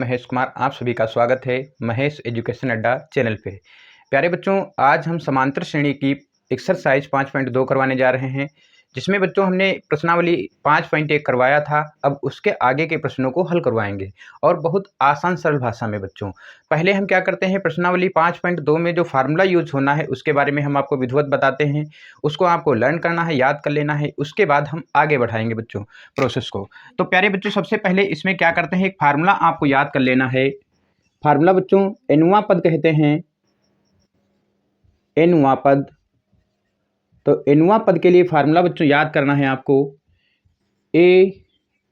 महेश कुमार, आप सभी का स्वागत है महेश एजुकेशन अड्डा चैनल पे। प्यारे बच्चों, आज हम समांतर श्रेणी की एक्सरसाइज 5.2 करवाने जा रहे हैं, जिसमें बच्चों हमने प्रश्नावली 5.1 करवाया था। अब उसके आगे के प्रश्नों को हल करवाएंगे और बहुत आसान सरल भाषा में। बच्चों, पहले हम क्या करते हैं, प्रश्नावली 5.2 में जो फार्मूला यूज होना है उसके बारे में हम आपको विधिवत बताते हैं। उसको आपको लर्न करना है, याद कर लेना है, उसके बाद हम आगे बढ़ाएंगे बच्चों प्रोसेस को। तो प्यारे बच्चों, सबसे पहले इसमें क्या करते हैं, एक फार्मूला आपको याद कर लेना है। फार्मूला बच्चों एनवा पद कहते हैं, एनवा पद। तो एनवा पद के लिए फार्मूला बच्चों याद करना है आपको, ए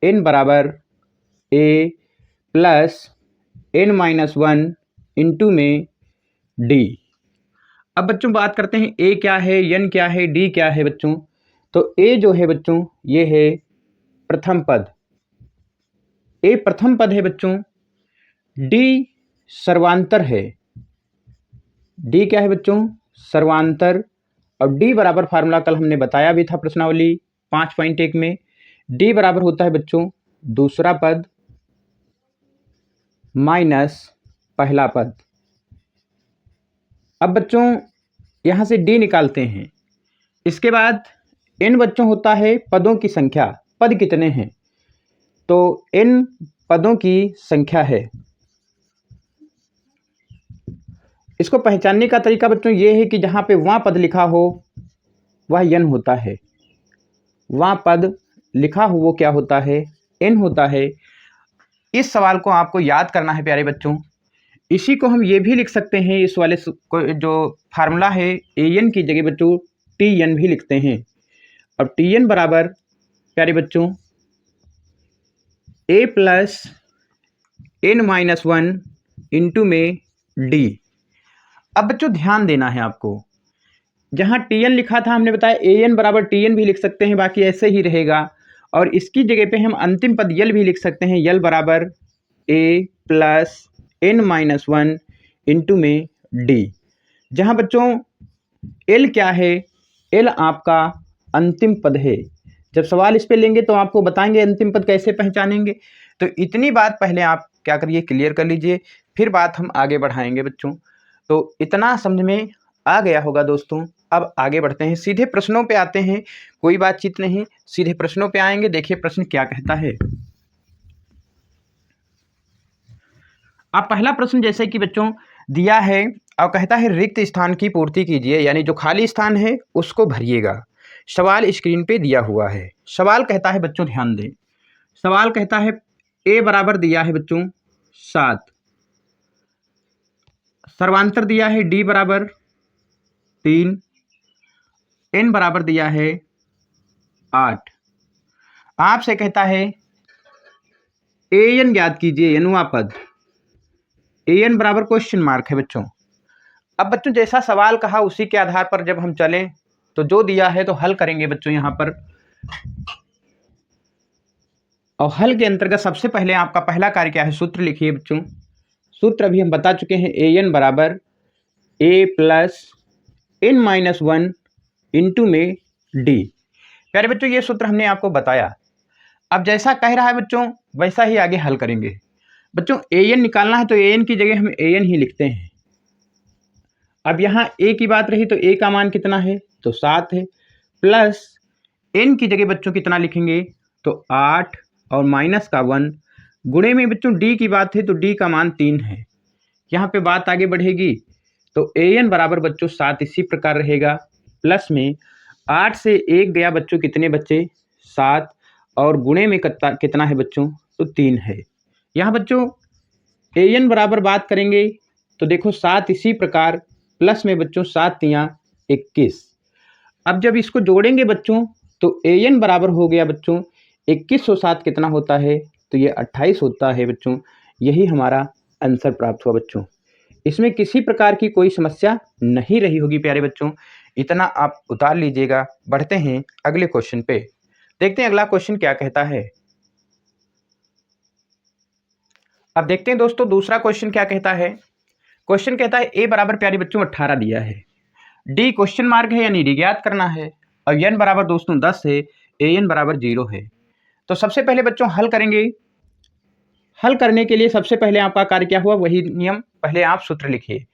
एन बराबर ए प्लस n-1 इंटू में डी। अब बच्चों बात करते हैं ए क्या है, एन क्या है, डी क्या है बच्चों। तो ए जो है बच्चों ये है प्रथम पद, ए प्रथम पद है बच्चों। डी सर्वांतर है, डी क्या है बच्चों, सर्वांतर। और डी बराबर फार्मूला कल हमने बताया भी था प्रश्नावली 5.1 में, डी बराबर होता है बच्चों दूसरा पद माइनस पहला पद। अब बच्चों यहाँ से डी निकालते हैं। इसके बाद एन बच्चों होता है पदों की संख्या, पद कितने हैं, तो एन पदों की संख्या है। इसको पहचानने का तरीका बच्चों ये है कि जहाँ पे वहाँ पद लिखा हो वह एन होता है, वहाँ पद लिखा हो वो क्या होता है, एन होता है। इस सवाल को आपको याद करना है प्यारे बच्चों। इसी को हम ये भी लिख सकते हैं, इस वाले को जो फार्मूला है ए एन की जगह बच्चों टी एन भी लिखते हैं। अब टी एन बराबर प्यारे बच्चों ए प्लस n-1 इंटू में डी। अब बच्चों ध्यान देना है आपको, जहाँ टी एन लिखा था हमने बताया ए एन बराबर टी एन भी लिख सकते हैं, बाकी ऐसे ही रहेगा। और इसकी जगह पे हम अंतिम पद यल भी लिख सकते हैं, यल बराबर ए प्लस n-1 इंटू में डी। जहाँ बच्चों एल क्या है, एल आपका अंतिम पद है। जब सवाल इस पे लेंगे तो आपको बताएंगे अंतिम पद कैसे पहचानेंगे। तो इतनी बात पहले आप क्या करिए, क्लियर कर लीजिए, फिर बात हम आगे बढ़ाएंगे बच्चों। तो इतना समझ में आ गया होगा दोस्तों। अब आगे बढ़ते हैं, सीधे प्रश्नों पे आते हैं, कोई बातचीत नहीं, सीधे प्रश्नों पे आएंगे। देखिए प्रश्न क्या कहता है। अब पहला प्रश्न जैसे कि बच्चों दिया है और कहता है रिक्त स्थान की पूर्ति कीजिए, यानी जो खाली स्थान है उसको भरिएगा। सवाल स्क्रीन पे दिया हुआ है। सवाल कहता है बच्चों, ध्यान दें, सवाल कहता है ए बराबर दिया है बच्चों 7, सर्वांतर दिया है डी बराबर 3, एन बराबर दिया है 8। आपसे कहता है ए एन ज्ञात कीजिए, एनवा पद। ए एन बराबर क्वेश्चन मार्क है बच्चों। अब बच्चों जैसा सवाल कहा उसी के आधार पर जब हम चलें तो जो दिया है तो हल करेंगे बच्चों यहाँ पर। और हल के अंतर्गत सबसे पहले आपका पहला कार्य क्या है, सूत्र लिखिए बच्चों। सूत्र अभी हम बता चुके हैं, ए एन बराबर ए प्लस n-1 इंटू में डी। प्यारे बच्चों ये सूत्र हमने आपको बताया। अब जैसा कह रहा है बच्चों वैसा ही आगे हल करेंगे। बच्चों ए एन निकालना है तो ए एन की जगह हम ए एन ही लिखते हैं। अब यहाँ ए की बात रही तो ए का मान कितना है, तो 7 है, प्लस एन की जगह बच्चों कितना लिखेंगे, तो 8 और माइनस का 1, गुणे में बच्चों डी की बात है तो डी का मान 3 है। यहाँ पे बात आगे बढ़ेगी तो ए एन बराबर बच्चों 7 इसी प्रकार रहेगा, प्लस में 8 से 1 गया बच्चों, कितने बच्चे 7, और गुणे में कितना है बच्चों, तो 3 है। यहाँ बच्चों ए एन बराबर बात करेंगे तो देखो 7 इसी प्रकार, प्लस में बच्चों 7 तियाँ 21। अब जब इसको जोड़ेंगे बच्चों तो ए एन बराबर हो गया बच्चों 21 और 7 कितना होता है, तो ये 28 होता है बच्चों। यही हमारा आंसर प्राप्त हुआ बच्चों। इसमें किसी प्रकार की कोई समस्या नहीं रही होगी प्यारे बच्चों, इतना आप उतार लीजिएगा। बढ़ते हैं अगले क्वेश्चन पे, देखते हैं अगला क्वेश्चन क्या कहता है। अब देखते हैं दोस्तों दूसरा क्वेश्चन क्या कहता है। क्वेश्चन कहता है ए बराबर प्यारे बच्चों 18 दिया है, डी क्वेश्चन मार्क है यानी डी ज्ञात करना है, और एन बराबर दोस्तों 10 है, ए एन बराबर 0 है। तो सबसे पहले बच्चों हल करेंगे। हल करने के लिए सबसे पहले आपका कार्य क्या हुआ, वही नियम, पहले आप सूत्र लिखिए।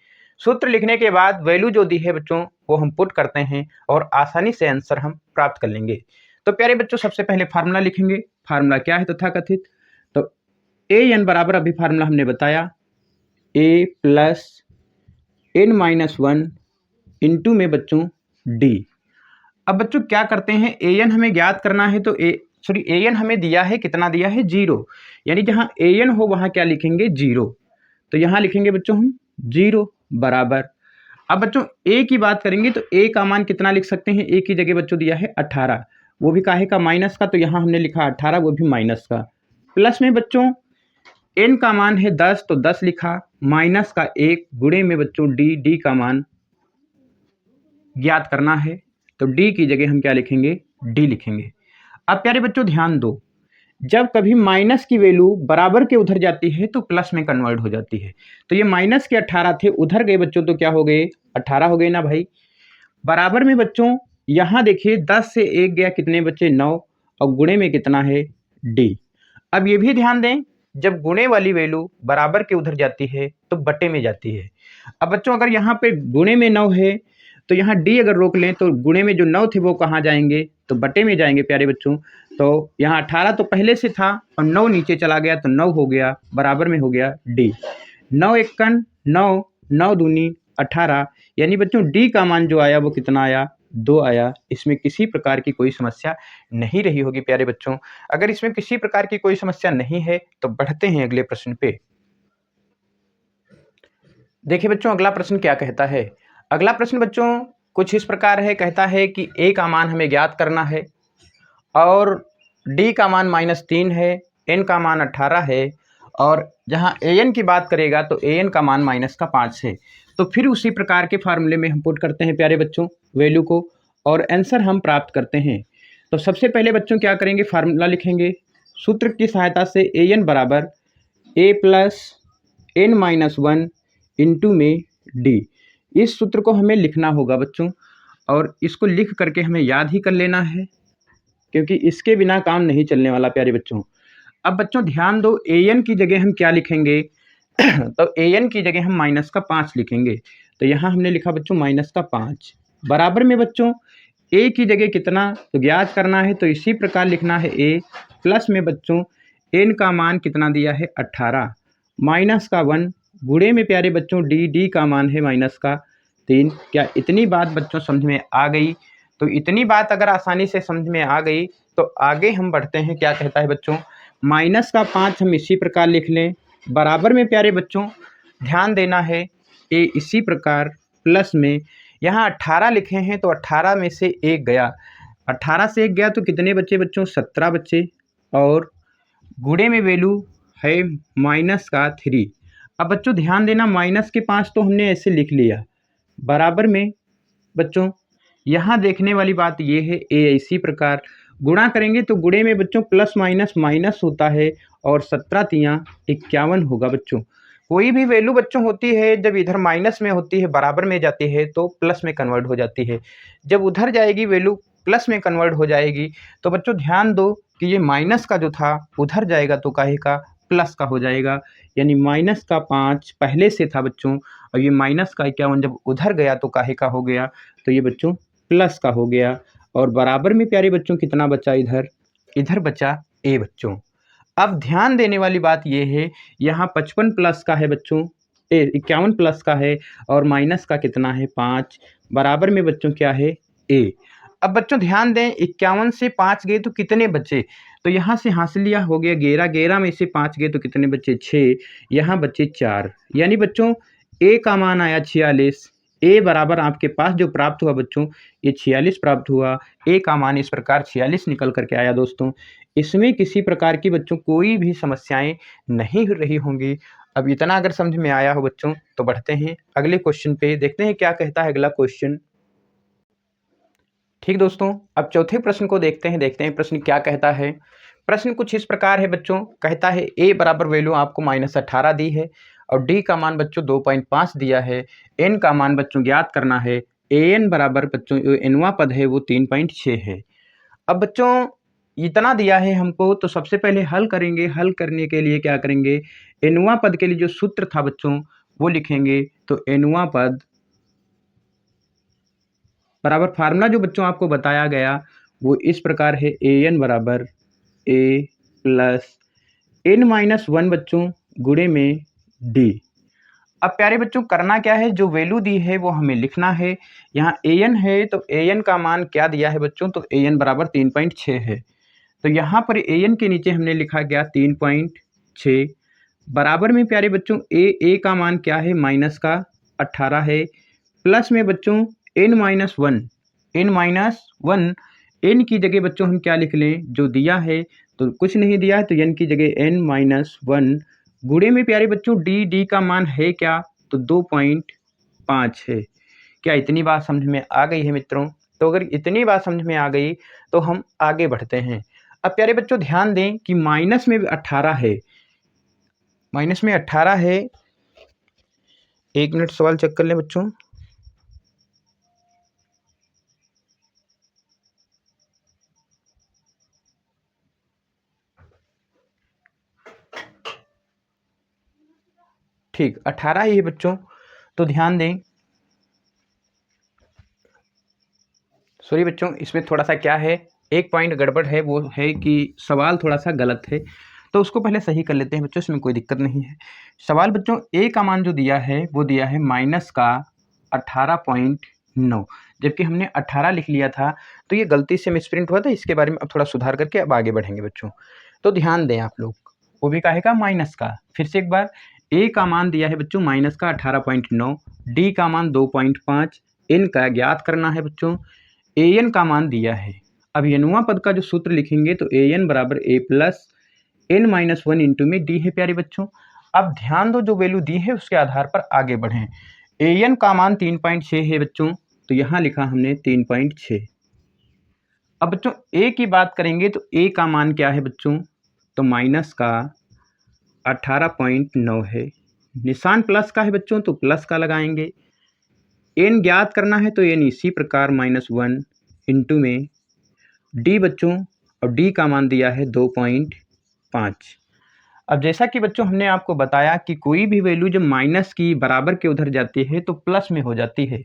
सूत्र लिखने के बाद वैल्यू जो दी है बच्चों वो हम पुट करते हैं और आसानी से आंसर हम प्राप्त कर लेंगे। तो प्यारे बच्चों सबसे पहले फार्मूला लिखेंगे। फार्मूला क्या है तथाकथित, तो ए एन बराबर अभी फार्मूला हमने बताया a plus n minus one into में बच्चों डी। अब बच्चों क्या करते हैं, ए एन हमें ज्ञात करना है तो ए एन हमें दिया है, कितना दिया है, 0, यानी जहाँ ए एन हो वहाँ क्या लिखेंगे, 0। तो यहाँ लिखेंगे बच्चों हम 0 बराबर। अब बच्चों ए की बात करेंगे तो ए का मान कितना लिख सकते हैं, ए की जगह बच्चों दिया है 18, वो भी काहे का, माइनस का, तो यहाँ हमने लिखा 18, वो भी माइनस का। प्लस में बच्चों एन का मान है 10 तो 10 लिखा, माइनस का 1 गुणे में बच्चों डी का मान ज्ञात करना है तो डी की जगह हम क्या लिखेंगे, डी लिखेंगे। अब प्यारे बच्चों ध्यान दो, जब कभी माइनस की वैल्यू बराबर के उधर जाती है तो प्लस में कन्वर्ट हो जाती है। तो ये माइनस के 18 थे, उधर गए बच्चों तो क्या हो गए, 18 हो गए ना भाई। बराबर में बच्चों यहाँ देखिए 10 से 1 गया, कितने बच्चे, 9, और गुणे में कितना है, डी। अब ये भी ध्यान दें, जब गुणे वाली वैल्यू बराबर के उधर जाती है तो बटे में जाती है। अब बच्चों अगर यहाँ पे गुणे में 9 है तो यहाँ डी अगर रोक लें तो गुणे में जो 9 थे वो कहाँ जाएंगे, तो बटे में जाएंगे प्यारे बच्चों। तो यहाँ 18 तो पहले से था और 9 नीचे चला गया तो 9 हो गया, बराबर में हो गया डी। 9 एकन 9, 9 दूनी 18, यानी बच्चों डी का मान जो आया वो कितना आया, 2 आया। इसमें किसी प्रकार की कोई समस्या नहीं रही होगी प्यारे बच्चों। अगर इसमें किसी प्रकार की कोई समस्या नहीं है तो बढ़ते हैं अगले प्रश्न पे। देखिए बच्चों अगला प्रश्न क्या कहता है। अगला प्रश्न बच्चों कुछ इस प्रकार है, कहता है कि ए का मान हमें ज्ञात करना है और डी का मान -3 है, एन का मान 18 है, और जहाँ ए एन की बात करेगा तो ए एन का मान -5 है। तो फिर उसी प्रकार के फार्मूले में हम पुट करते हैं प्यारे बच्चों वैल्यू को और आंसर हम प्राप्त करते हैं। तो सबसे पहले बच्चों क्या करेंगे, फार्मूला लिखेंगे। सूत्र की सहायता से ए एन बराबर a plus n minus one into में डी, इस सूत्र को हमें लिखना होगा बच्चों और इसको लिख करके हमें याद ही कर लेना है क्योंकि इसके बिना काम नहीं चलने वाला प्यारे बच्चों। अब बच्चों ध्यान दो, ए एन की जगह हम क्या लिखेंगे तो ए एन की जगह हम -5 लिखेंगे। तो यहाँ हमने लिखा बच्चों -5 बराबर में बच्चों ए की जगह कितना तो ज्ञात करना है, तो इसी प्रकार लिखना है ए प्लस में बच्चों एन का मान कितना दिया है 18 -1 गुणे में प्यारे बच्चों डी का मान है -3। क्या इतनी बात बच्चों समझ में आ गई? तो इतनी बात अगर आसानी से समझ में आ गई तो आगे हम बढ़ते हैं। क्या कहता है बच्चों, -5 हम इसी प्रकार लिख लें, बराबर में प्यारे बच्चों ध्यान देना है ए इसी प्रकार प्लस में यहाँ 18 लिखे हैं तो 18 में से 1 गया, 18 से 1 गया तो कितने बच्चे बच्चों, 17 बच्चे, और गुणे में वैल्यू है -3। अब बच्चों ध्यान देना, -5 तो हमने ऐसे लिख लिया, बराबर में बच्चों यहाँ देखने वाली बात ये है ए इसी प्रकार गुणा करेंगे तो गुणे में बच्चों प्लस माइनस माइनस होता है और 17 × 51 होगा बच्चों। कोई भी वैल्यू बच्चों होती है जब इधर माइनस में होती है बराबर में जाती है तो प्लस में कन्वर्ट हो जाती है, जब उधर जाएगी वैल्यू प्लस में कन्वर्ट हो जाएगी। तो बच्चों ध्यान दो कि ये माइनस का जो था उधर जाएगा तो काहे का, प्लस का हो जाएगा, यानी -5 पहले से था बच्चों और ये -51 जब उधर गया तो काहे का हो गया, तो ये बच्चों प्लस का हो गया। और बराबर में प्यारे बच्चों कितना बचा, इधर बचा ए बच्चों। अब ध्यान देने वाली बात ये है, यहाँ 55 प्लस का है बच्चों, 51 प्लस का है और माइनस का कितना है 5, बराबर में बच्चों क्या है ए। अब बच्चों ध्यान दें, 51 से 5 गए तो कितने बचे, तो यहाँ से हासिलिया हो गया 11, 11 में से 5 गए तो कितने बचे 6, यहाँ बचे 4, यानी बच्चों ए का मान आया 46। ए बराबर आपके पास जो प्राप्त हुआ बच्चों ये 46 प्राप्त हुआ, ए का मान इस प्रकार 46 निकल करके आया दोस्तों। इसमें किसी प्रकार की बच्चों कोई भी समस्याएं नहीं रही होंगी। अब इतना अगर समझ में आया हो बच्चों तो बढ़ते हैं अगले क्वेश्चन पे, देखते हैं क्या कहता है अगला क्वेश्चन। ठीक दोस्तों, अब चौथे प्रश्न को देखते हैं प्रश्न क्या कहता है। प्रश्न कुछ इस प्रकार है बच्चों, कहता है ए बराबर वैल्यू आपको -18 दी है और डी का मान बच्चों 2.5 दिया है, एन का मान बच्चों ज्ञात करना है। ए एन बराबर बच्चों जो एनवा पद है वो 3.6 है। अब बच्चों इतना दिया है हमको, तो सबसे पहले हल करेंगे। हल करने के लिए क्या करेंगे, nवां पद के लिए जो सूत्र था बच्चों वो लिखेंगे। तो nवां पद बराबर फार्मूला जो बच्चों आपको बताया गया वो इस प्रकार है, an बराबर a प्लस n-1 बच्चों गुणे में d। अब प्यारे बच्चों करना क्या है, जो वैल्यू दी है वो हमें लिखना है। यहाँ an है तो an का मान क्या दिया है बच्चों, तो an बराबर 3.6 है। तो यहाँ पर an के नीचे हमने लिखा गया 3.6 बराबर में प्यारे बच्चों a का मान क्या है, माइनस का 18 है, प्लस में बच्चों n-1 n की जगह बच्चों हम क्या लिख लें, जो दिया है तो कुछ नहीं दिया है तो n की जगह n-1 गुणे में प्यारे बच्चों d का मान है क्या, तो 2.5 है। क्या इतनी बात समझ में आ गई है मित्रों? तो अगर इतनी बात समझ में आ गई तो हम आगे बढ़ते हैं। अब प्यारे बच्चों ध्यान दें कि माइनस में 18 है, माइनस में 18 है। एक मिनट सवाल चेक कर लें बच्चों। ठीक 18 ही है बच्चों। तो ध्यान दें, सॉरी बच्चों इसमें थोड़ा सा क्या है, एक पॉइंट गड़बड़ है, वो है कि सवाल थोड़ा सा गलत है, तो उसको पहले सही कर लेते हैं बच्चों, इसमें कोई दिक्कत नहीं है। सवाल बच्चों ए का मान जो दिया है वो दिया है माइनस का 18.9, जबकि हमने 18 लिख लिया था, तो ये गलती से मिसप्रिंट हुआ था। इसके बारे में अब थोड़ा सुधार करके अब आगे बढ़ेंगे बच्चों। तो ध्यान दें आप लोग, वो भी काहे का, माइनस का। फिर से एक बार, ए का मान दिया है बच्चों माइनस का 18.9, डी का मान 2.5, इन का ज्ञात करना है बच्चों, an का मान दिया है। अब nवां पद का जो सूत्र लिखेंगे तो an बराबर a प्लस n-1 इंटू में d है प्यारे बच्चों। अब ध्यान दो, जो वैल्यू दी है उसके आधार पर आगे बढ़ें। an का मान 3.6 है बच्चों, तो यहाँ लिखा हमने 3.6। अब बच्चों a की बात करेंगे तो a का मान क्या है बच्चों, तो माइनस का 18.9 है, निशान प्लस का है बच्चों तो प्लस का लगाएंगे। n ज्ञात करना है तो n इसी प्रकार -1 इंटू में d बच्चों, और d का मान दिया है 2.5। अब जैसा कि बच्चों हमने आपको बताया कि कोई भी वैल्यू जब माइनस की बराबर के उधर जाती है तो प्लस में हो जाती है,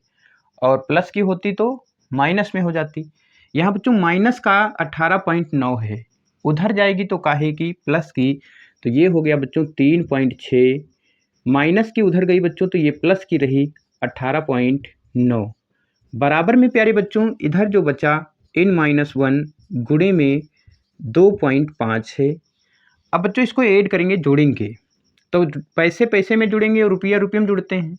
और प्लस की होती तो माइनस में हो जाती। यहाँ बच्चों माइनस का 18.9 है, उधर जाएगी तो काहे की, प्लस की, तो ये हो गया बच्चों 3.6, माइनस की उधर गई बच्चों तो ये प्लस की रही 18.9, बराबर में प्यारे बच्चों इधर जो बचा n-1 गुणे में 2.5 है। अब बच्चों इसको ऐड करेंगे, जोड़ेंगे, तो पैसे पैसे में जुड़ेंगे और रुपया रुपये में जुड़ते हैं।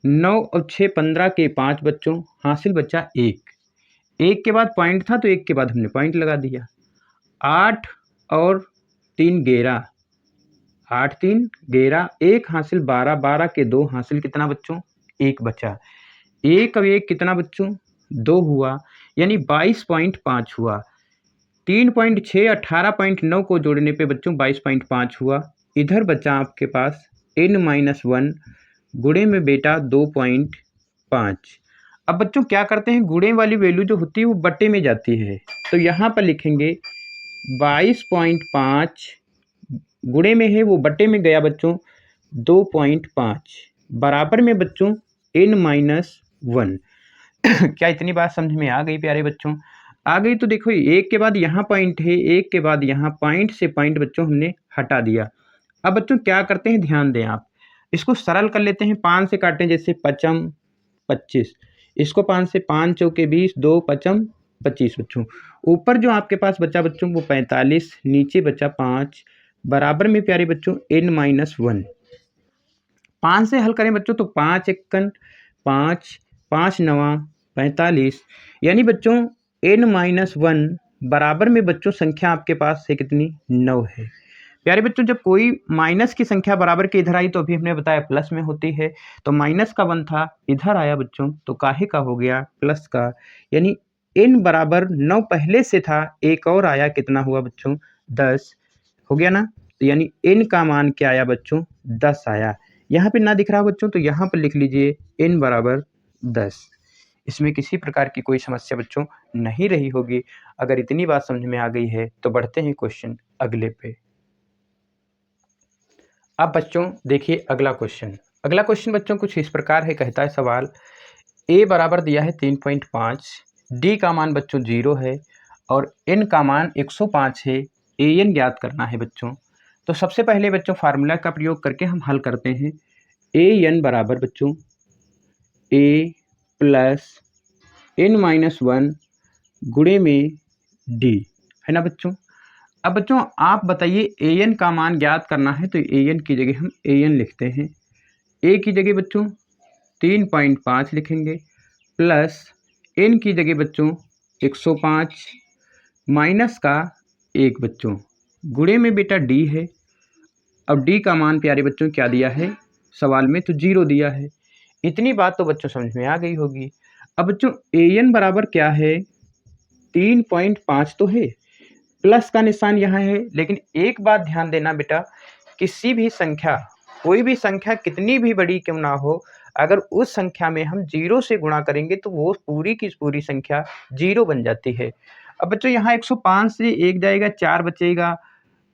9 और 6 15 के 5 बच्चों, हासिल बच्चा 1 के बाद पॉइंट था तो 1 के बाद हमने पॉइंट लगा दिया। 8 और 3 11, 8 3 11, 1 हासिल 12, 12 के 2 हासिल कितना बच्चों, 1 बचा। 1 और 1 कितना बच्चों, 2 हुआ, यानी 22.5 हुआ। 3.6 18.9 को जोड़ने पे बच्चों 22.5 हुआ। इधर बचा आपके पास n-1 गुणे में बेटा 2.5। अब बच्चों क्या करते हैं, गुणे वाली वैल्यू जो होती है वो बट्टे में जाती है, तो यहाँ पर लिखेंगे 22.5 गुणे में है वो बट्टे में गया बच्चों 2.5, बराबर में बच्चों n-1। क्या इतनी बात समझ में आ गई प्यारे बच्चों? आ गई तो देखो, एक के बाद यहाँ पॉइंट है, एक के बाद यहाँ पॉइंट से पॉइंट बच्चों हमने हटा दिया। अब बच्चों क्या करते हैं, ध्यान दें आप, इसको सरल कर लेते हैं। 5 से काटें, जैसे 5 25, इसको 5 से 5 चौके 20, 2 5 25 बच्चों। ऊपर जो आपके पास बचा बच्चों वो 45, नीचे बचा 5, बराबर में प्यारे बच्चों n-1। 5 से हल करें बच्चों तो 5 एकन 5, 5 नवा 45, यानी बच्चों n-1 बराबर में बच्चों संख्या आपके पास है कितनी, 9 है। प्यारे बच्चों जब कोई माइनस की संख्या बराबर के इधर आई तो अभी हमने बताया प्लस में होती है, तो माइनस का 1 था, इधर आया बच्चों तो काहे का हो गया, प्लस का, यानी n बराबर 9 पहले से था, एक और आया, कितना हुआ बच्चों, 10 हो गया ना। तो यानी n का मान क्या आया बच्चों, 10 आया। यहाँ पे ना दिख रहा बच्चों तो यहाँ पर लिख लीजिए n बराबर 10। इसमें किसी प्रकार की कोई समस्या बच्चों नहीं रही होगी। अगर इतनी बात समझ में आ गई है तो बढ़ते हैं क्वेश्चन अगले पे। अब बच्चों देखिए अगला क्वेश्चन बच्चों कुछ इस प्रकार है। कहता है सवाल, ए बराबर दिया है 3.5, डी का मान बच्चों 0 है और एन का मान 105 है। ए एन ज्ञात करना है बच्चों। तो सबसे पहले बच्चों फार्मूला का प्रयोग करके हम हल करते हैं। ए एन बराबर बच्चों ए प्लस एन माइनस 1 गुणे में डी, है ना बच्चों। अब बच्चों आप बताइए ए एन का मान ज्ञात करना है, तो ए एन की जगह हम ए एन लिखते हैं। ए की जगह बच्चों 3.5 लिखेंगे प्लस एन की जगह बच्चों 105 माइनस का 1 बच्चों गुणे में बेटा डी है। अब डी का मान प्यारे बच्चों क्या दिया है सवाल में, तो 0 दिया है। इतनी बात तो बच्चों समझ में आ गई होगी। अब बच्चों ए एन बराबर क्या है, 3.5 तो है, प्लस का निशान यहाँ है। लेकिन एक बात ध्यान देना बेटा, किसी भी संख्या, कोई भी संख्या कितनी भी बड़ी क्यों ना हो, अगर उस संख्या में हम 0 से गुणा करेंगे तो वो पूरी की पूरी संख्या 0 बन जाती है। अब बच्चों यहाँ 105 से 1 जाएगा, 4 बचेगा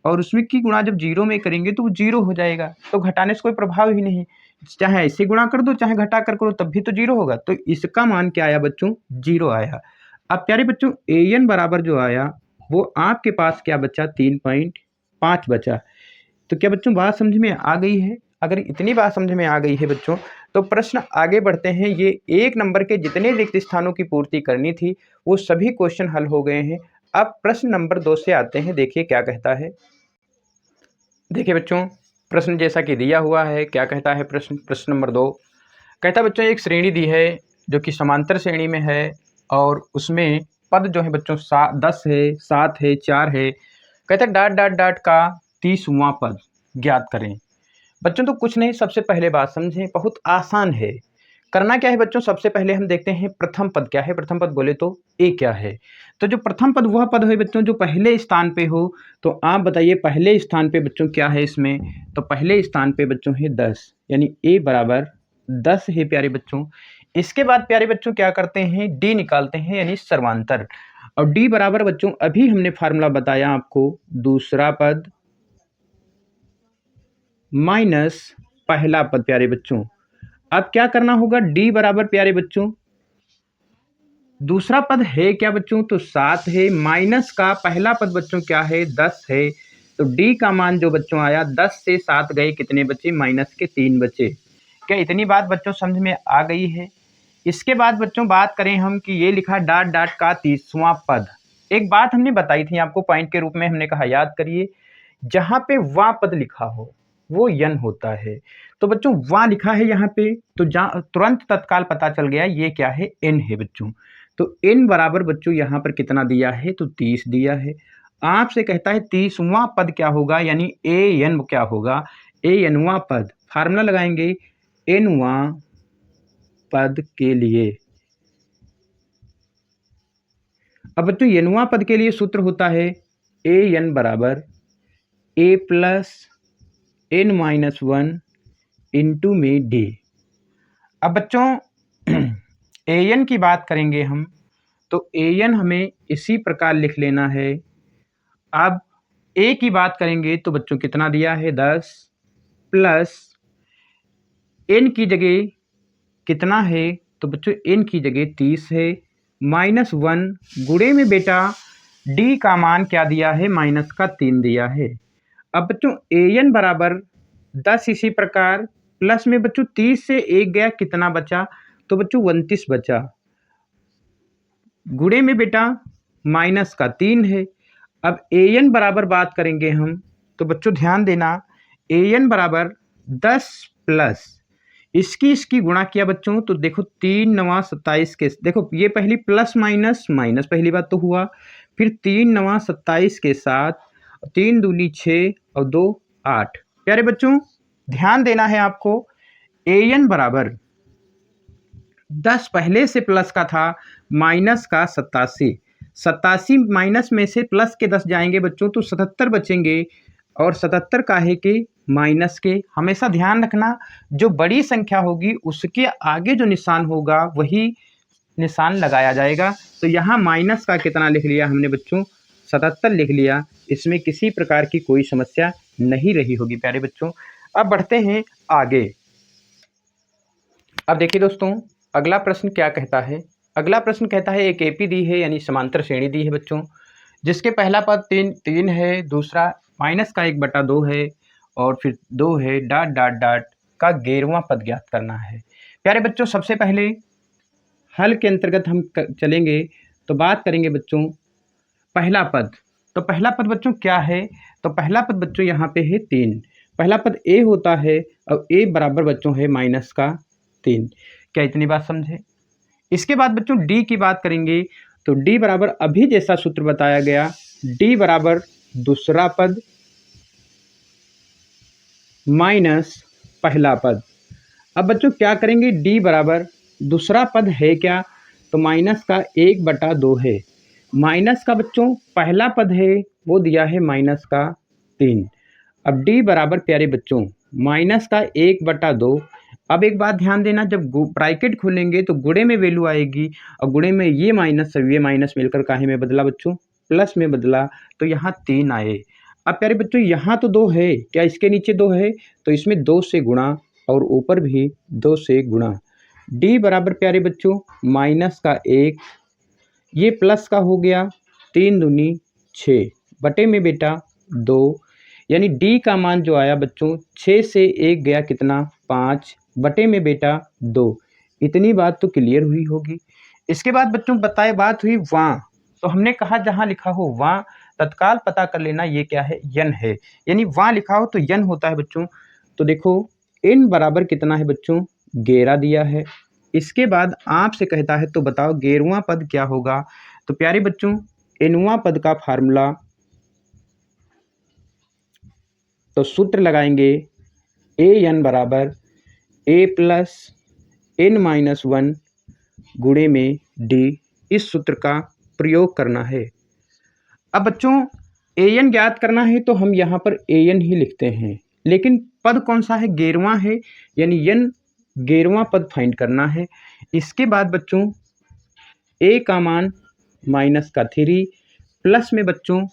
और उसमें की गुणा जब 0 में करेंगे तो वो 0 हो जाएगा, तो घटाने से कोई प्रभाव ही नहीं। चाहे ऐसे गुणा कर दो चाहे घटा कर करो तब भी तो 0 होगा। तो इसका मान क्या आया बच्चों, 0 आया। अब प्यारे बच्चों ए एन बराबर जो आया वो आपके पास क्या बचा, 3.5 बचा। तो क्या बच्चों बात समझ में आ गई है? अगर इतनी बात समझ में आ गई है बच्चों तो प्रश्न आगे बढ़ते हैं। ये 1 नंबर के जितने रिक्त स्थानों की पूर्ति करनी थी वो सभी क्वेश्चन हल हो गए हैं। अब प्रश्न नंबर 2 से आते हैं, देखिए क्या कहता है। देखिए बच्चों प्रश्न जैसा कि दिया हुआ है, क्या कहता है प्रश्न नंबर 2 कहता है बच्चों एक श्रेणी दी है जो कि समांतर श्रेणी में है और उसमें पद जो है बच्चों 10 है, 7 है, 4 है। कहता है डाट डाट डाट का 30वां पद ज्ञात करें। बच्चों तो कुछ नहीं, सबसे पहले बात समझें, बहुत आसान है। करना क्या है बच्चों, सबसे पहले हम देखते हैं प्रथम पद क्या है। प्रथम पद बोले तो ए क्या है। तो जो प्रथम पद वह पद है बच्चों जो पहले स्थान पे हो। तो आप बताइए पहले स्थान पे बच्चों क्या है इसमें, तो पहले स्थान पे बच्चों है 10, यानी ए बराबर 10 है प्यारे बच्चों। इसके बाद प्यारे बच्चों क्या करते हैं, डी निकालते हैं यानी सर्वांतर। और डी बराबर बच्चों अभी हमने फार्मूला बताया आपको, दूसरा पद माइनस पहला पद प्यारे बच्चों। अब क्या करना होगा, डी बराबर प्यारे बच्चों दूसरा पद है क्या बच्चों, तो 7 है, माइनस का पहला पद बच्चों क्या है, 10 है। तो डी का मान जो बच्चों आया 10 से 7 गए, कितने बचे, माइनस के 3 बचे। क्या इतनी बात बच्चों समझ में आ गई है? इसके बाद बच्चों बात करें हम कि ये लिखा डाट डाट का 30वां पद। एक बात हमने बताई थी आपको पॉइंट के रूप में, हमने कहा याद करिए, जहां पे वां पद लिखा हो वो यन होता है। तो बच्चों वां लिखा है यहाँ पे, तो तुरंत तत्काल पता चल गया ये क्या है, एन है बच्चों। तो एन बराबर बच्चों यहाँ पर कितना दिया है, तो 30 दिया है। आपसे कहता है 30वां पद क्या होगा, यानी ए एन क्या होगा, ए एनवां पद। फार्मूला लगाएंगे एनवां पद के लिए। अब बच्चों एनवां पद के लिए सूत्र होता है ए एन बराबर a plus n minus 1 into में डी। अब बच्चों ए एन की बात करेंगे हम, तो ए एन हमें इसी प्रकार लिख लेना है। अब ए की बात करेंगे तो बच्चों कितना दिया है, 10 प्लस एन की जगह कितना है, तो बच्चों एन की जगह 30 है, माइनस 1 गुणे में बेटा डी का मान क्या दिया है, माइनस का 3 दिया है। अब बच्चों ए एन बराबर 10 इसी प्रकार प्लस में बच्चों 30 से 1 गया, कितना बचा, तो बच्चों 29 बचा, गुणे में बेटा माइनस का 3 है। अब ए एन बराबर बात करेंगे हम, तो बच्चों ध्यान देना, ए एन बराबर 10 प्लस इसकी गुणा किया बच्चों, तो देखो 3 9 27 के, देखो ये पहली प्लस माइनस माइनस पहली बात तो हुआ, फिर 3 9 27 के साथ 3 दूनी 6 और 2 8। प्यारे बच्चों ध्यान देना है आपको, ए एन बराबर 10 पहले से प्लस का था, माइनस का 87 माइनस में से प्लस के 10 जाएंगे बच्चों तो 77 बचेंगे, और 77 काहे के, माइनस के। हमेशा ध्यान रखना जो बड़ी संख्या होगी उसके आगे जो निशान होगा वही निशान लगाया जाएगा। तो यहाँ माइनस का कितना लिख लिया हमने बच्चों, 77 लिख लिया। इसमें किसी प्रकार की कोई समस्या नहीं रही होगी प्यारे बच्चों। अब बढ़ते हैं आगे। अब देखिए दोस्तों, अगला प्रश्न क्या कहता है। अगला प्रश्न कहता है एक एपी दी है, यानी समांतर श्रेणी दी है बच्चों, जिसके पहला पद 3 है, दूसरा माइनस का 1/2 है, और फिर 2 है, डॉट डॉट डॉट का 11वां पद ज्ञात करना है। प्यारे बच्चों, सबसे पहले हल के अंतर्गत हम चलेंगे तो बात करेंगे बच्चों पहला पद। तो पहला पद बच्चों क्या है, तो पहला पद बच्चों यहाँ पे है 3। पहला पद ए होता है और ए बराबर बच्चों है माइनस का 3। क्या इतनी बात समझे। इसके बाद बच्चों डी की बात करेंगे तो डी बराबर अभी जैसा सूत्र बताया गया, डी बराबर दूसरा पद माइनस पहला पद। अब बच्चों क्या करेंगे, डी बराबर दूसरा पद है क्या, तो माइनस का 1/2 है। माइनस का बच्चों पहला पद है वो दिया है माइनस का 3। अब डी बराबर प्यारे बच्चों माइनस का 1/2। अब एक बात ध्यान देना, जब ब्रैकेट खोलेंगे तो गुणे में वैल्यू आएगी, और गुणे में ये माइनस और ये माइनस मिलकर काहे में बदला बच्चों, प्लस में बदला, तो यहाँ 3 आए। अब प्यारे बच्चों यहाँ तो 2 है, क्या इसके नीचे 2 है, तो इसमें 2 से गुणा और ऊपर भी 2 से गुणा। डी बराबर प्यारे बच्चों माइनस का 1, ये प्लस का हो गया 3 दूनी 6 बटे में बेटा 2, यानी डी का मान जो आया बच्चों 6 से 1 गया कितना 5 बटे में बेटा 2। इतनी बात तो क्लियर हुई होगी। इसके बाद बच्चों बताए बात हुई वहाँ, तो हमने कहा जहाँ लिखा हो वहाँ तत्काल पता कर लेना ये क्या है, यन है, यानी वहाँ लिखा हो तो यन होता है बच्चों। तो देखो n बराबर कितना है बच्चों, 11 दिया है। इसके बाद आपसे कहता है तो बताओ 11वां पद क्या होगा। तो प्यारे बच्चों nवां पद का फार्मूला, तो सूत्र लगाएंगे ए एन बराबर ए प्लस n माइनस 1 गुणे में डी। इस सूत्र का प्रयोग करना है। अब बच्चों ए एन ज्ञात करना है तो हम यहाँ पर ए एन ही लिखते हैं, लेकिन पद कौन सा है, 11वां है, यानी यन 11वां पद फाइंड करना है। इसके बाद बच्चों ए का मान माइनस का 3 प्लस में बच्चों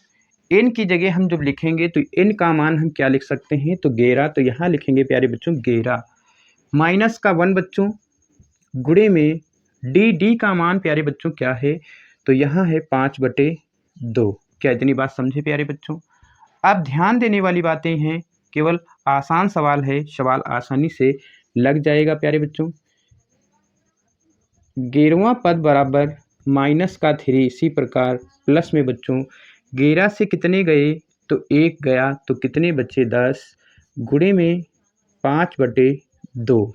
एन की जगह हम जब लिखेंगे तो एन का मान हम क्या लिख सकते हैं, तो 11, तो यहाँ लिखेंगे प्यारे बच्चों 11 माइनस का 1 बच्चों गुणे में डी का मान प्यारे बच्चों क्या है, तो यहाँ है 5/2। क्या इतनी बात समझे प्यारे बच्चों। अब ध्यान देने वाली बातें हैं, केवल आसान सवाल है, सवाल आसानी से लग जाएगा प्यारे बच्चों। 11वां पद बराबर माइनस का 3, इसी प्रकार प्लस में बच्चों 11 से कितने गए, तो 1 गया, तो कितने बच्चे 10 गुणे में 5/2।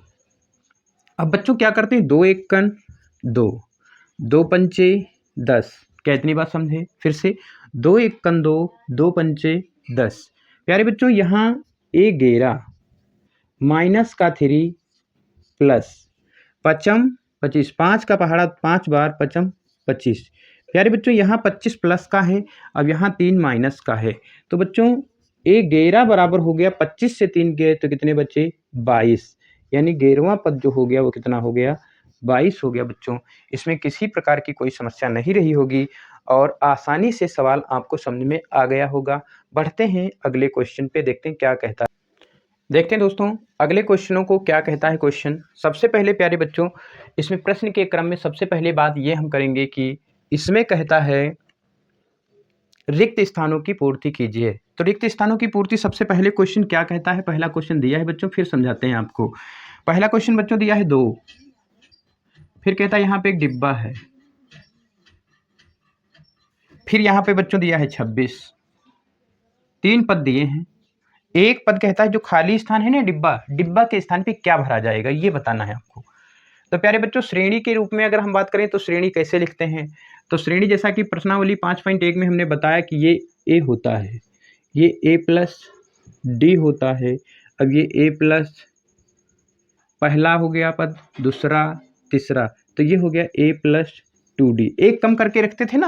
अब बच्चों क्या करते हैं, 2 1 कन 2, 2 पंचे 10। क्या इतनी बात समझे, फिर से 2 1 कन 2, 2 पंचे 10। प्यारे बच्चों यहाँ 11 माइनस का 3 प्लस पचम 25, 5 का पहाड़ा 5 बार पचम 25। प्यारे बच्चों यहाँ 25 प्लस का है, अब यहाँ 3 माइनस का है, तो बच्चों 11 बराबर हो गया 25 से 3 गए तो कितने बचे 22, यानी 11वां पद जो हो गया वो कितना हो गया 22 हो गया बच्चों। इसमें किसी प्रकार की कोई समस्या नहीं रही होगी और आसानी से सवाल आपको समझ में आ गया होगा। बढ़ते हैं अगले क्वेश्चन पे, देखते हैं क्या कहता है। देखते हैं दोस्तों अगले क्वेश्चनों को क्या कहता है क्वेश्चन। सबसे पहले प्यारे बच्चों इसमें प्रश्न के क्रम में सबसे पहले बात ये हम करेंगे कि इसमें कहता है रिक्त स्थानों की पूर्ति कीजिए। तो रिक्त स्थानों की पूर्ति सबसे पहले क्वेश्चन क्या कहता है, पहला क्वेश्चन दिया है बच्चों, फिर समझाते हैं आपको। पहला क्वेश्चन बच्चों दिया है 2, फिर कहता है यहाँ पे एक डिब्बा है, फिर यहाँ पे बच्चों दिया है 26। 3 पद दिए हैं, एक पद कहता है जो खाली स्थान है ना डिब्बा के स्थान पे क्या भरा जाएगा ये बताना है आपको। तो प्यारे बच्चों श्रेणी के रूप में अगर हम बात करें तो श्रेणी कैसे लिखते हैं, तो श्रेणी जैसा कि प्रश्नावली 5.1 में हमने बताया कि ये ए होता है, ये ए प्लस डी होता है। अब ये ए प्लस पहला हो गया पद, दूसरा तीसरा, तो ये हो गया ए प्लस 2D। एक कम करके रखते थे ना,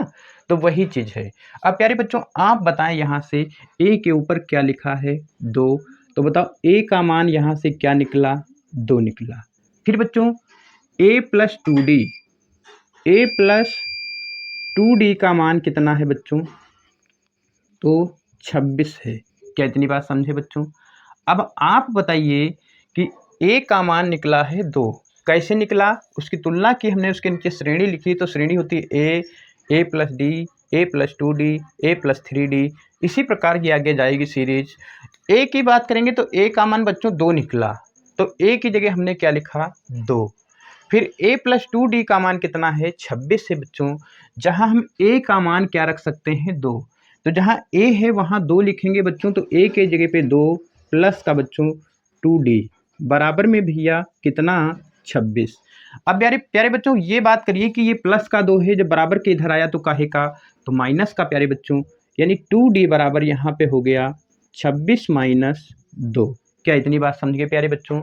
तो वही चीज़ है। अब प्यारे बच्चों आप बताएं यहाँ से ए के ऊपर क्या लिखा है 2, तो बताओ ए का मान यहाँ से क्या निकला 2 निकला। फिर बच्चों a plus 2D A plus 2d का मान कितना है बच्चों? तो 26 है। क्या इतनी बात समझे बच्चों? अब आप बताइए कि ए का मान निकला है 2। कैसे निकला? उसकी तुलना की हमने, उसके नीचे श्रेणी लिखी, तो श्रेणी होती है ए प्लस डी, ए प्लस 2d, ए प्लस 3d। इसी प्रकार की आगे जाएगी सीरीज। ए की बात करेंगे तो ए का मान बच्चों 2 निकला, तो ए की जगह हमने क्या लिखा? 2। फिर a प्लस 2d का मान कितना है? 26 है बच्चों। जहाँ हम a का मान क्या रख सकते हैं? 2। तो जहाँ a है वहाँ 2 लिखेंगे बच्चों, तो a के जगह पे 2 प्लस का बच्चों 2d बराबर में भैया कितना? 26। अब प्यारे प्यारे बच्चों ये बात करिए कि ये प्लस का 2 है, जब बराबर के इधर आया तो काहे का? तो माइनस का प्यारे बच्चों, यानी 2d बराबर यहाँ पे हो गया 26 माइनस 2। क्या इतनी बात समझ गए प्यारे बच्चों?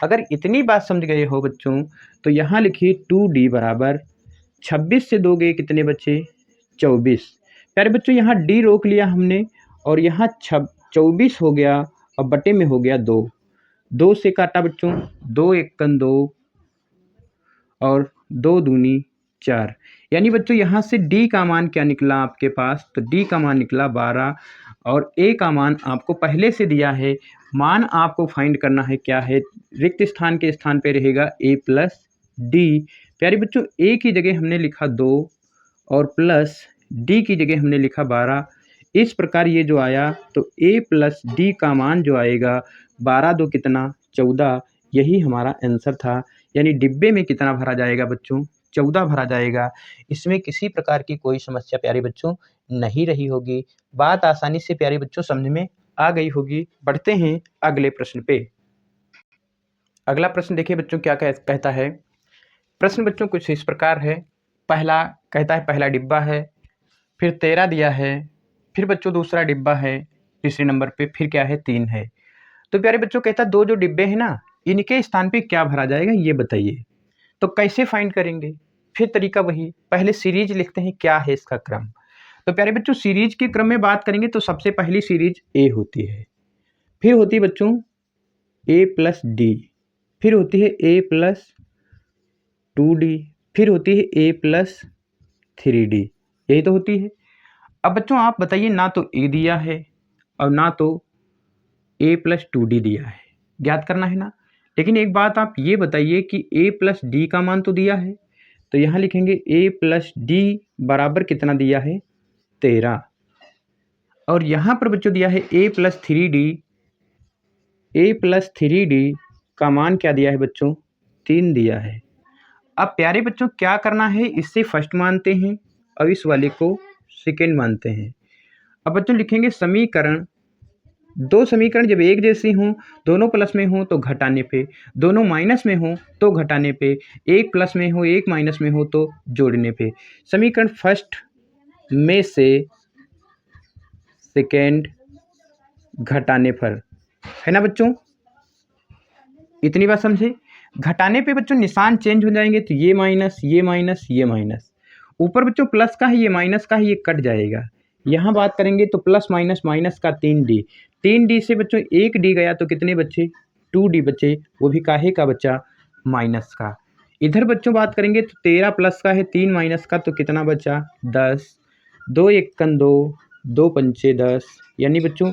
अगर इतनी बात समझ गए हो बच्चों तो यहाँ लिखिए 2d बराबर 26 से 2 गए कितने बचे? 24। प्यारे बच्चों यहाँ d रोक लिया हमने और यहाँ 24 हो गया और बटे में हो गया 2। 2 से काटा बच्चों, 2 एकन 2 और 2 दूनी 4। यानी बच्चों यहाँ से d का मान क्या निकला आपके पास? तो d का मान निकला 12 और a का मान आपको पहले से दिया है। मान आपको फाइंड करना है क्या है? रिक्त स्थान के स्थान पे रहेगा a प्लस डी। प्यारे बच्चों a की जगह हमने लिखा 2 और प्लस d की जगह हमने लिखा 12। इस प्रकार ये जो आया तो a प्लस डी का मान जो आएगा 12 दो कितना? 14। यही हमारा आंसर था। यानी डिब्बे में कितना भरा जाएगा बच्चों? 14 भरा जाएगा। इसमें किसी प्रकार की कोई समस्या प्यारे बच्चों नहीं रही होगी। बात आसानी से प्यारे बच्चों समझ में आ गई होगी। बढ़ते हैं अगले प्रश्न पे। अगला प्रश्न देखिए बच्चों क्या कहता है। प्रश्न बच्चों कुछ इस प्रकार है। पहला कहता है पहला डिब्बा है, फिर 13 दिया है, फिर बच्चों दूसरा डिब्बा है तीसरे नंबर पे, फिर क्या है? 3 है। तो प्यारे बच्चों कहता दो जो डिब्बे हैं ना, इनके स्थान पे क्या भरा जाएगा ये बताइए। तो कैसे फाइंड करेंगे? फिर तरीका वही, पहले सीरीज लिखते हैं, क्या है इसका क्रम। तो प्यारे बच्चों सीरीज के क्रम में बात करेंगे तो सबसे पहली सीरीज ए होती है, फिर होती है बच्चों ए प्लस डी, फिर होती है ए प्लस 2d, फिर होती है ए प्लस 3d। यही तो होती है। अब बच्चों आप बताइए, ना तो ए दिया है और ना तो ए प्लस 2d दिया है, ज्ञात करना है ना। लेकिन एक बात आप ये बताइए कि ए प्लस डी का मान तो दिया है, तो यहाँ लिखेंगे ए प्लस डी बराबर कितना दिया है? 13। और यहाँ पर बच्चों दिया है ए प्लस 3d। ए प्लस 3d का मान क्या दिया है बच्चों? 3 दिया है। अब प्यारे बच्चों क्या करना है, इससे फर्स्ट मानते हैं और इस वाले को सेकेंड मानते हैं। अब बच्चों लिखेंगे समीकरण, दो समीकरण जब एक जैसी हों, दोनों प्लस में हों तो घटाने पे, दोनों माइनस में हों तो घटाने पे, एक प्लस में हो एक माइनस में हो तो जोड़ने पे। समीकरण फर्स्ट में से सेकेंड घटाने पर, है ना बच्चों? इतनी बात समझे। घटाने पे बच्चों निशान चेंज हो जाएंगे, तो ये माइनस ये माइनस ये माइनस, ऊपर बच्चों प्लस का है ये माइनस का है, ये कट जाएगा। यहाँ बात करेंगे तो प्लस माइनस माइनस का 3d, 3d से बच्चों 1d गया तो कितने बच्चे? 2d बचे, वो भी काहे का बच्चा? माइनस का। इधर बच्चों बात करेंगे तो 13 प्लस का है 3 माइनस का, तो कितना बचा? 10। 2 एकन 2, 2 पंचे 10, यानी बच्चों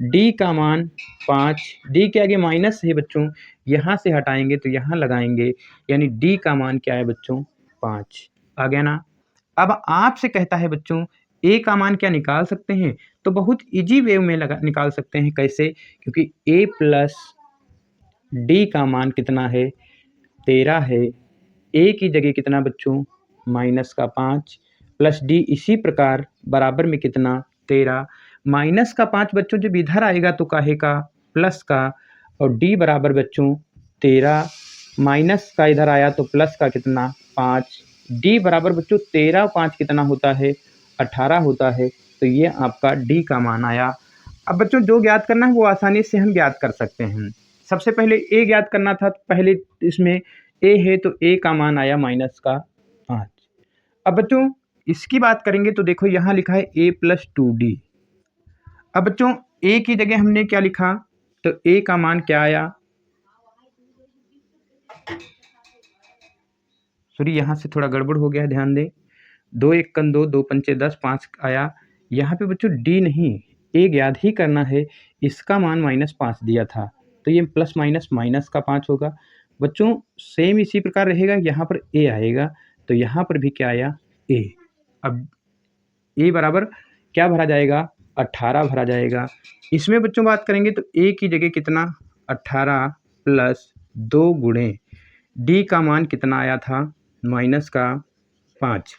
d का मान 5। d के आगे माइनस है बच्चों, यहाँ से हटाएंगे तो यहाँ लगाएंगे, यानी d का मान क्या है बच्चों? 5। आ गया ना। अब आपसे कहता है बच्चों a का मान क्या निकाल सकते हैं? तो बहुत इजी वे में निकाल सकते हैं। कैसे? क्योंकि a प्लस डी का मान कितना है? 13 है। a की जगह कितना बच्चों? माइनस का 5 प्लस डी इसी प्रकार बराबर में कितना? 13। माइनस का 5 बच्चों जब इधर आएगा तो काहे का? प्लस का। और d बराबर बच्चों 13, माइनस का इधर आया तो प्लस का कितना? 5। d बराबर बच्चों 13 5 कितना होता है? 18 होता है। तो ये आपका d का मान आया। अब बच्चों जो ज्ञात करना है वो आसानी से हम ज्ञात कर सकते हैं। सबसे पहले a ज्ञात करना था, तो पहले इसमें a है तो a का मान आया माइनस का 5। अब बच्चों इसकी बात करेंगे तो देखो यहाँ लिखा है a प्लस 2d। अब बच्चों a की जगह हमने क्या लिखा? तो a का मान क्या आया? सॉरी यहाँ से थोड़ा गड़बड़ हो गया है, ध्यान दें। 2 एक कन 2, 2 पंचे 10, 5 आया। यहाँ पे बच्चों डी नहीं, ए याद ही करना है, इसका मान -5 दिया था, तो ये प्लस माइनस माइनस का 5 होगा। बच्चों सेम इसी प्रकार रहेगा, यहाँ पर ए आएगा, तो यहाँ पर भी क्या आया, ए। अब ए बराबर क्या भरा जाएगा, 18 भरा जाएगा। इसमें बच्चों बात करेंगे तो ए की जगह कितना, 18 प्लस 2 गुणे डी का मान कितना आया था, माइनस का 5।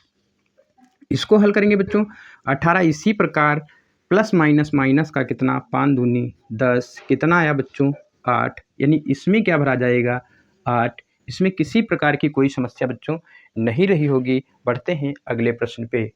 इसको हल करेंगे बच्चों, 18 इसी प्रकार प्लस माइनस माइनस का कितना, 5 दूनी 10, कितना आया बच्चों, 8। यानी इसमें क्या भरा जाएगा, 8। इसमें किसी प्रकार की कोई समस्या बच्चों नहीं रही होगी। बढ़ते हैं अगले प्रश्न पे।